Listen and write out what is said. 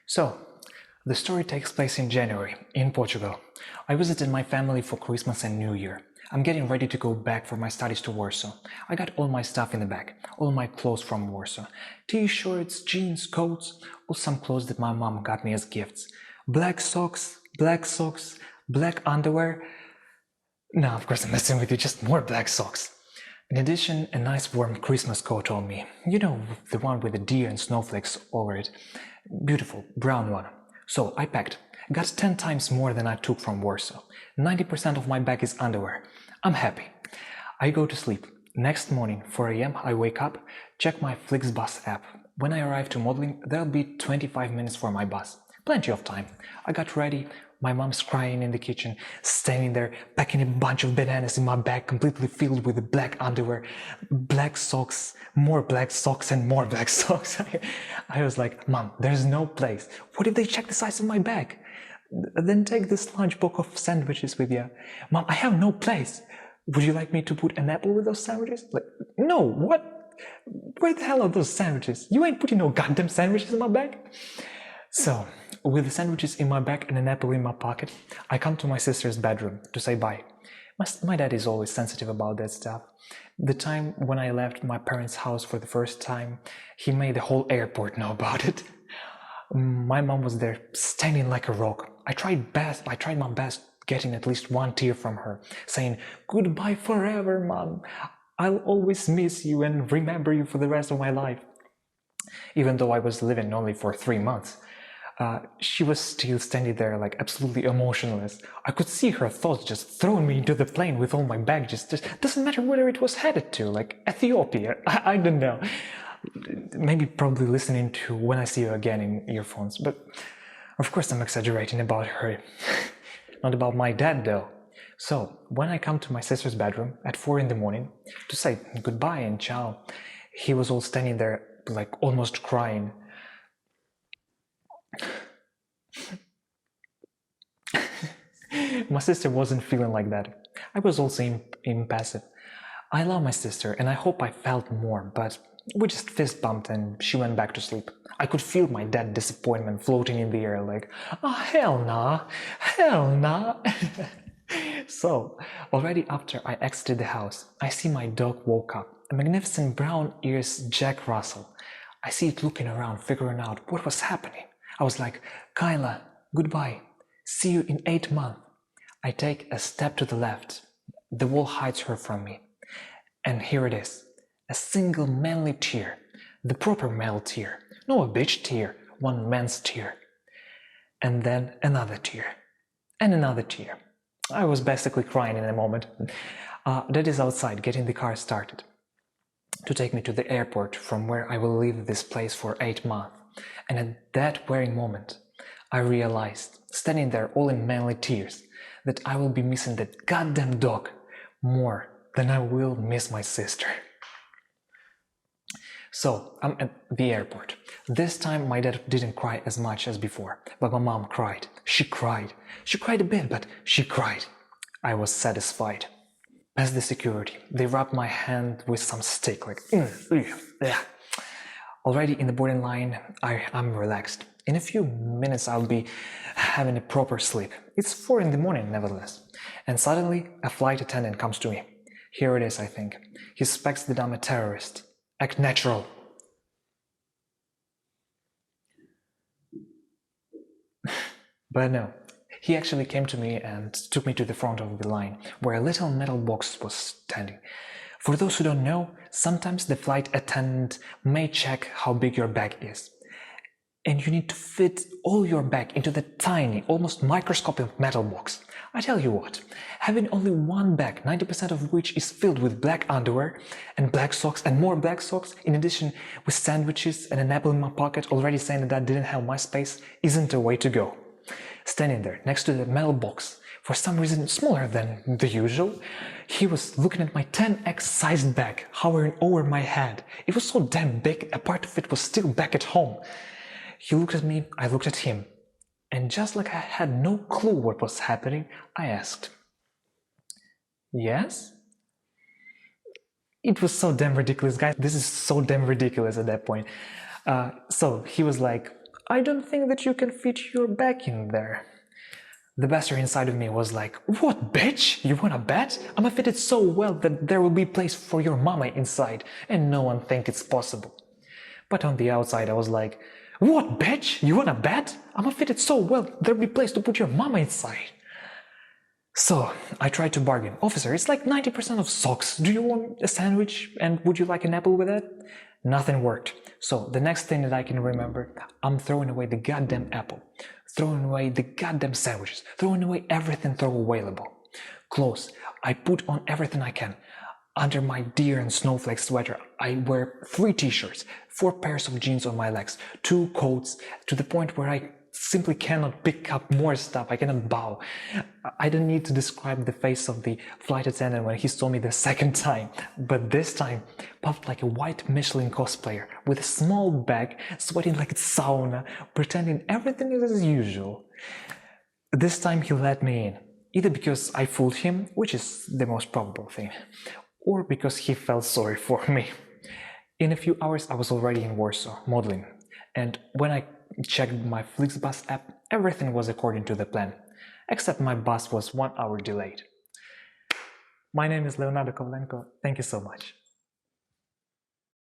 So, the story takes place in January, in Portugal. I visited my family for Christmas and New Year. I'm getting ready to go back for my studies to Warsaw. I got all my stuff in the bag, all my clothes from Warsaw. T-shirts, jeans, coats, or some clothes that my mom got me as gifts. Black socks, black underwear. No, of course I'm messing with you, just more black socks. In addition, a nice warm Christmas coat on me. You know, the one with the deer and snowflakes over it. Beautiful, brown one. So I packed. Got 10 times more than I took from Warsaw. 90% of my bag is underwear. I'm happy. I go to sleep. Next morning, 4 a.m., I wake up, check my Flixbus app. When I arrive to modeling, there'll be 25 minutes for my bus. Plenty of time. I got ready. My mom's crying in the kitchen, standing there, packing a bunch of bananas in my bag, completely filled with black underwear, black socks, more black socks, and more black socks. I was like, Mom, there's no place. What if they check the size of my bag? Then take this lunchbox of sandwiches with you. Mom, I have no place. Would you like me to put an apple with those sandwiches? Like, no, what? Where the hell are those sandwiches? You ain't putting no goddamn sandwiches in my bag. So, with the sandwiches in my bag and an apple in my pocket, I come to my sister's bedroom to say bye. My dad is always sensitive about that stuff. The time when I left my parents' house for the first time, he made the whole airport know about it. My mom was there, standing like a rock. I tried my best getting at least one tear from her, saying, "Goodbye forever, Mom. I'll always miss you and remember you for the rest of my life." Even though I was living only for 3 months, she was still standing there like absolutely emotionless. I could see her thoughts just throwing me into the plane with all my baggage. Just doesn't matter where it was headed to, like Ethiopia. I don't know. Maybe probably listening to When I See You Again in earphones, but of course I'm exaggerating about her. Not about my dad though. So when I come to my sister's bedroom at 4 in the morning to say goodbye and ciao, he was all standing there like almost crying. My sister wasn't feeling like that. I was also impassive. I love my sister and I hope I felt more, but we just fist bumped and she went back to sleep. I could feel my dad disappointment floating in the air like, oh hell nah, hell nah. So, already after I exited the house, I see my dog woke up, a magnificent brown ears Jack Russell. I see it looking around, figuring out what was happening. I was like, Kyla, goodbye. See you in 8 months. I take a step to the left. The wall hides her from me. And here it is. A single manly tear. The proper male tear. No a bitch tear. One man's tear. And then another tear. And another tear. I was basically crying in a moment. Dad is outside getting the car started to take me to the airport from where I will leave this place for 8 months. And at that very moment, I realized, standing there all in manly tears, that I will be missing that goddamn dog more than I will miss my sister. So, I'm at the airport. This time my dad didn't cry as much as before, but my mom cried. She cried. She cried a bit, but she cried. I was satisfied. Past the security, they rubbed my hand with some stick, like, yeah. Already in the boarding line, I'm relaxed. In a few minutes I'll be having a proper sleep. It's 4 in the morning nevertheless. And suddenly a flight attendant comes to me. Here it is, I think. He suspects that I'm a terrorist. Act natural. But no. He actually came to me and took me to the front of the line, where a little metal box was standing. For those who don't know, sometimes the flight attendant may check how big your bag is. And you need to fit all your bag into the tiny, almost microscopic metal box. I tell you what, having only one bag, 90% of which is filled with black underwear and black socks and more black socks, in addition with sandwiches and an apple in my pocket, already saying that I didn't have my space, isn't a way to go. Standing there next to the metal box, for some reason smaller than the usual, he was looking at my 10x sized bag hovering over my head. It was so damn big, a part of it was still back at home. He looked at me, I looked at him, and just like I had no clue what was happening, I asked, "Yes?" It was so damn ridiculous, guys. This is so damn ridiculous at that point. So he was like, I don't think that you can fit your bag in there. The bastard inside of me was like, what, bitch? You wanna bet? I'ma fit it so well that there will be place for your mama inside, and no one think it's possible. But on the outside I was like, what, bitch? You wanna bet? I'ma fit it so well there'll be place to put your mama inside. So I tried to bargain. Officer, it's like 90% of socks. Do you want a sandwich? And would you like an apple with it? Nothing worked. So the next thing that I can remember, I'm throwing away the goddamn apple, throwing away the goddamn sandwiches, throwing away everything throwawayable. Clothes, I put on everything I can. Under my deer and snowflake sweater, I wear 3 t-shirts, 4 pairs of jeans on my legs, 2 coats, to the point where I simply cannot pick up more stuff. I cannot bow. I don't need to describe the face of the flight attendant when he saw me the second time, but this time puffed like a white Michelin cosplayer with a small bag, sweating like a sauna, pretending everything is as usual. This time he let me in, either because I fooled him, which is the most probable thing, or because he felt sorry for me. In a few hours I was already in Warsaw, modeling, and when I checked my Flixbus app, everything was according to the plan, except my bus was 1 hour delayed. My name is Leonardo Kovalenko. Thank you so much.